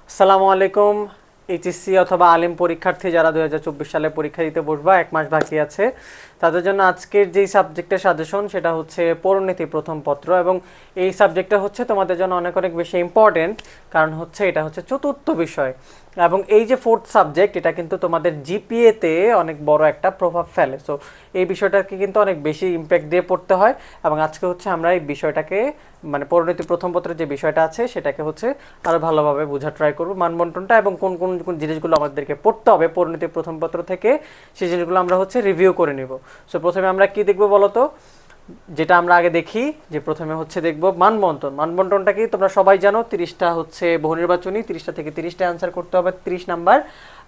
আসসালামু আলাইকুম। এইচএসসি অথবা আলিম পরীক্ষার্থী যারা 2024 সালে পরীক্ষা দিতে বসবা, 1 মাস বাকি আছে, তাদের জন্য আজকের যেই সাবজেক্টের সাজেশন সেটা হচ্ছে পরিণতি প্রথম পত্র। এবং এই সাবজেক্টটা হচ্ছে তোমাদের জন্য অনেক অনেক বেশি ইম্পর্টেন্ট, কারণ হচ্ছে এটা হচ্ছে চতুর্থ বিষয়। এবং এই যে ফোর্থ সাবজেক্ট, এটা কিন্তু তোমাদের জিপিএতে অনেক বড় একটা প্রভাব ফেলে। সো এই বিষয়টাকে কিন্তু অনেক বেশি ইম্প্যাক্ট দিয়ে পড়তে হয়। এবং আজকে হচ্ছে আমরা এই বিষয়টাকে, মানে পরিণতি প্রথম পত্রের যে বিষয়টা আছে সেটাকে হচ্ছে আরও ভালোভাবে বোঝার ট্রাই করবো, মানবন্টনটা এবং কোন কোন কোন জিনিসগুলো আমাদেরকে পড়তে হবে পরিণতি প্রথম পত্র থেকে, সেই জিনিসগুলো আমরা হচ্ছে রিভিউ করে নিব। সো প্রথমে আমরা কি দেখবো বলো তো? যেটা আমরা আগে দেখি, যে প্রথমে হচ্ছে দেখবো মানবন্টন। মানবন্টনটা কি তোমরা সবাই জানো, 30টা হচ্ছে বহু নির্বাচনী, 30টা থেকে 30টা অ্যান্সার করতে হবে 30 নাম্বার।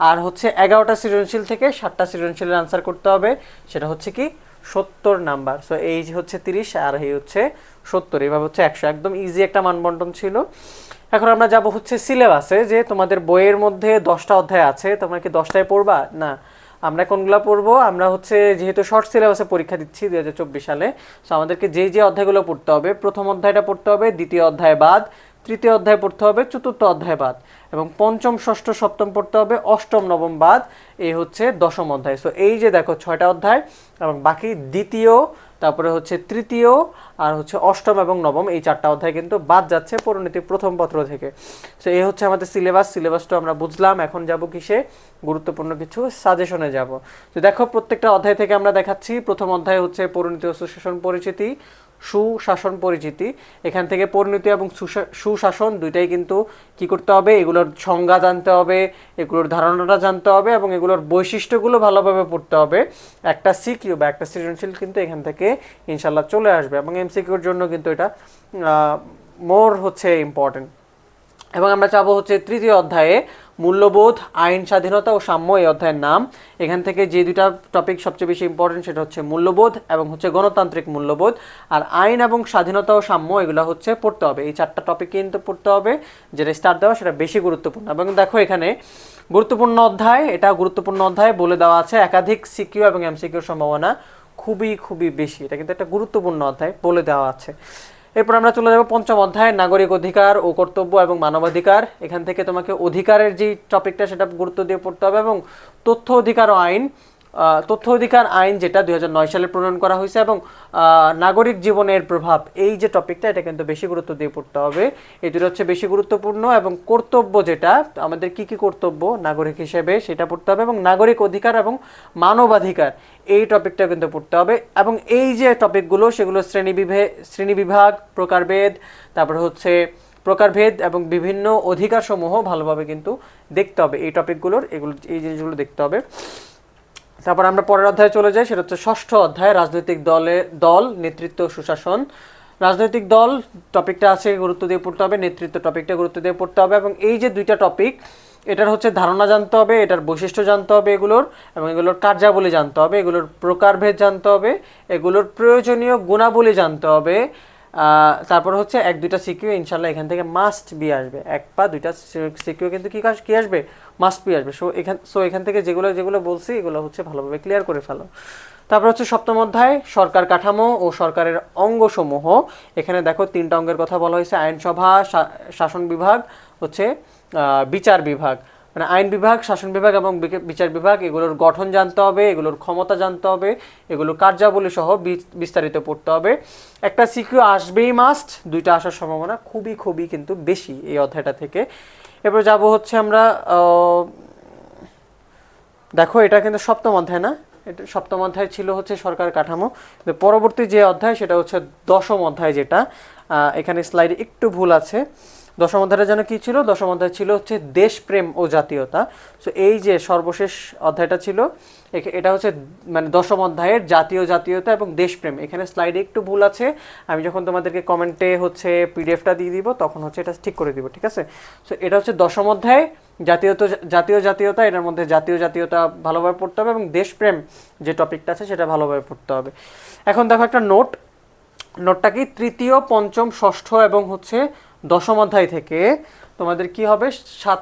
আর হচ্ছে 11টা সৃজনশীল থেকে 7টা সৃজনশীলের অ্যান্সার করতে হবে, সেটা হচ্ছে কি 70 নাম্বার। সো এই হচ্ছে 30 আর এই হচ্ছে 70, এইভাবে হচ্ছে 100। একদম ইজি একটা মানবন্টন ছিল। এখন আমরা যাব হচ্ছে সিলেবাসে, যে তোমাদের বইয়ের মধ্যে 10টা অধ্যায় আছে, তোমরা কি 10টায় পড়বা? না, আমরা কোনগুলো পড়বো? আমরা হচ্ছে যেহেতু শর্ট সিলেবাসে পরীক্ষা দিচ্ছি 2024 সালে, সো আমাদেরকে যে যে অধ্যায়গুলো পড়তে হবে, প্রথম অধ্যায়টা পড়তে হবে, দ্বিতীয় অধ্যায় বাদ, তৃতীয় অধ্যায় পড়তে হবে, চতুর্থ অধ্যায় বাদ, এবং পঞ্চম ষষ্ঠ সপ্তম পড়তে হবে, অষ্টম নবম বাদ, এই হচ্ছে দশম অধ্যায়। সো এই যে দেখো 6টা অধ্যায়, এবং বাকি দ্বিতীয়, তারপরে হচ্ছে তৃতীয়, আর হচ্ছে অষ্টম এবং নবম, এই 4টা অধ্যায় কিন্তু বাদ যাচ্ছে পরিণতি প্রথম পত্র থেকে। সো এই হচ্ছে আমাদের সিলেবাসটা আমরা বুঝলাম। এখন যাব কিসে? গুরুত্বপূর্ণ কিছু সাজেশনে যাব। তো দেখো, প্রত্যেকটা অধ্যায় থেকে আমরা দেখাচ্ছি। প্রথম অধ্যায় হচ্ছে পরিণতি ও সুশাসন পরিচিতি, সুশাসন পরিচিতি। এখান থেকে পরিণতি এবং সুশাসন দুইটাই কিন্তু কি করতে হবে, এগুলোর সংজ্ঞা জানতে হবে, এগুলোর ধারণাটা জানতে হবে, এবং এগুলোর বৈশিষ্ট্যগুলো ভালোভাবে পড়তে হবে। একটা সিকিউ বা একটা সৃজনশীল কিন্তু এখান থেকে ইনশাল্লাহ চলে আসবে, এবং এমসিকিউর জন্য কিন্তু এটা মোর হচ্ছে ইম্পর্টেন্ট। এবং আমরা চাবো হচ্ছে তৃতীয় অধ্যায়ে মূল্যবোধ, আইন, স্বাধীনতা ও সাম্য, এই অধ্যায়ের নাম। এখান থেকে যে দুইটা টপিক সবচেয়ে বেশি ইম্পর্টেন্ট, সেটা হচ্ছে মূল্যবোধ এবং হচ্ছে গণতান্ত্রিক মূল্যবোধ। আর আইন এবং স্বাধীনতা ও সাম্য, এগুলো হচ্ছে পড়তে হবে। এই 4টা টপিক কিন্তু পড়তে হবে, যেটা স্টার্ট দেওয়া সেটা বেশি গুরুত্বপূর্ণ। এবং দেখো এখানে গুরুত্বপূর্ণ অধ্যায়, এটা গুরুত্বপূর্ণ অধ্যায় বলে দেওয়া আছে, একাধিক সিকিউ এবং এমসিকিউর সম্ভাবনা খুবই খুবই বেশি। এটা কিন্তু একটা গুরুত্বপূর্ণ অধ্যায় বলে দেওয়া আছে। এরপর আমরা চলে যাব পঞ্চম অধ্যায়, নাগরিক অধিকার ও কর্তব্য এবং মানবাধিকার। এখান থেকে তোমাকে অধিকারের যে টপিকটা সেটা গুরুত্ব দিয়ে পড়তে হবে, এবং তথ্য অধিকার ও আইন, তথ্য অধিকার আইন যেটা 2009 সালে প্রণয়ন করা হয়েছে, এবং নাগরিক জীবনের প্রভাব, এই যে টপিকটা, এটা কিন্তু বেশি গুরুত্ব দিয়ে পড়তে হবে। এই দুটো হচ্ছে বেশি গুরুত্বপূর্ণ। এবং কর্তব্য, যেটা আমাদের কি কি কর্তব্য নাগরিক হিসেবে, সেটা পড়তে হবে। এবং নাগরিক অধিকার এবং মানবাধিকার, এই টপিকটা কিন্তু পড়তে হবে। এবং এই যে টপিকগুলো, সেগুলো শ্রেণীবিভাগ, প্রকারভেদ, তারপরে হচ্ছে প্রকারভেদ এবং বিভিন্ন অধিকারসমূহ ভালোভাবে কিন্তু দেখতে হবে। এই টপিকগুলোর এই জিনিসগুলো দেখতে হবে। তারপর আমরা পরের অধ্যায়ে চলে যাই, সেটা হচ্ছে ষষ্ঠ অধ্যায়, রাজনৈতিক দল, নেতৃত্ব, সুশাসন। রাজনৈতিক দল টপিকটা আছে, গুরুত্ব দিয়ে পড়তে হবে। নেতৃত্ব টপিকটা গুরুত্ব দিয়ে পড়তে হবে। এবং এই যে দুইটা টপিক, এটার হচ্ছে ধারণা জানতে হবে, এটার বৈশিষ্ট্য জানতে হবে এগুলোর, এবং এগুলোর কার্যাবলী জানতে হবে, এগুলোর প্রকারভেদ জানতে হবে, এগুলোর প্রয়োজনীয় গুণাবলী জানতে হবে। তারপর হচ্ছে 1-2টা সিকিউ ইনশাল্লাহ এখান থেকে মাস্ট বি আসবে, 1 বা 2টা সিকিউ কিন্তু কি আসবে, মাস্ট বি আসবে। এখান থেকে যেগুলো বলছি, এগুলো হচ্ছে ভালোভাবে ক্লিয়ার করে ফেলো। তারপর হচ্ছে সপ্তম অধ্যায়, সরকার কাঠামো ও সরকারের অঙ্গসমূহ। এখানে দেখো 3টা অঙ্গের কথা বলা হয়েছে, আইনসভা, শাসন বিভাগ, হচ্ছে বিচার বিভাগ। মানে আইন বিভাগ, শাসন বিভাগ এবং বিচার বিভাগ, এগুলোর গঠন জানতে হবে, এগুলোর ক্ষমতা জানতে হবে, এগুলোর কার্যাবলী সহ বিস্তারিত পড়তে হবে। একটা সিকিউ আসবেই মাস্ট, 2টা আসার সম্ভাবনা খুবই খুবই কিন্তু বেশি এই অধ্যায়টা থেকে। এরপর যাব হচ্ছে আমরা, দেখো এটা কিন্তু সপ্তম অধ্যায় না, এটা সপ্তম অধ্যায় ছিল হচ্ছে সরকার কাঠামো। পরবর্তী যে অধ্যায় সেটা হচ্ছে দশম অধ্যায়, যেটা এখানে স্লাইডে একটু ভুল আছে। দশম অধ্যায়টা যেন কি ছিল? দশম অধ্যায় ছিল হচ্ছে দেশপ্রেম ও জাতীয়তা। সো এই যে সর্বশেষ অধ্যায়টা ছিল, এটা হচ্ছে মানে দশম অধ্যায়ের জাতীয়তা এবং দেশপ্রেম। এখানে স্লাইডে একটু ভুল আছে, আমি যখন তোমাদেরকে কমেন্টে হচ্ছে পিডিএফটা দিয়ে দিব, তখন হচ্ছে এটা ঠিক করে দিব, ঠিক আছে? সো এটা হচ্ছে দশম অধ্যায়, জাতীয়তা, এটার মধ্যে জাতীয়তা ভালোভাবে পড়তে হবে, এবং দেশপ্রেম যে টপিকটা আছে সেটা ভালোভাবে পড়তে হবে। এখন দেখো একটা নোটটা কি, তৃতীয়, পঞ্চম, ষষ্ঠ এবং হচ্ছে দশম অধ্যায় থেকে তোমাদের কি হবে, 7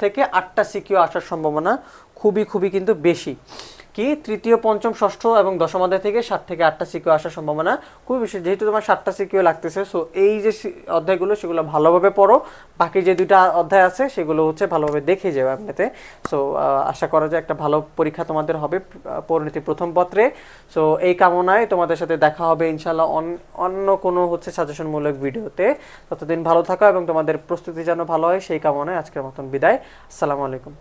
থেকে 8টা সিকিউ আসার সম্ভাবনা খুবই খুবই কিন্তু বেশি। কি তৃতীয় পঞ্চম ষষ্ঠ এবং দশম অধ্যায় থেকে 7 থেকে 8টা সিকিউ আসার সম্ভাবনা খুবই বেশি, যেহেতু তোমার 7টা সিকিউ লাগতেছে। সো এই যে অধ্যায়গুলো সেগুলো ভালোভাবে পড়ো, বাকি যে 2টা অধ্যায় আছে সেগুলো হচ্ছে ভালোভাবে দেখে যাবে এমনিতে। সো আশা করা যায় একটা ভালো পরীক্ষা তোমাদের হবে পরিণতি প্রথম পত্রে। সো এই কামনায় তোমাদের সাথে দেখা হবে ইনশাল্লাহ অন্য কোনো হচ্ছে সাজেশনমূলক ভিডিওতে। ততদিন ভালো থাকো এবং তোমাদের প্রস্তুতি যেন ভালো হয় সেই কামনায় আজকের মতন বিদায়। আসসালামু আলাইকুম।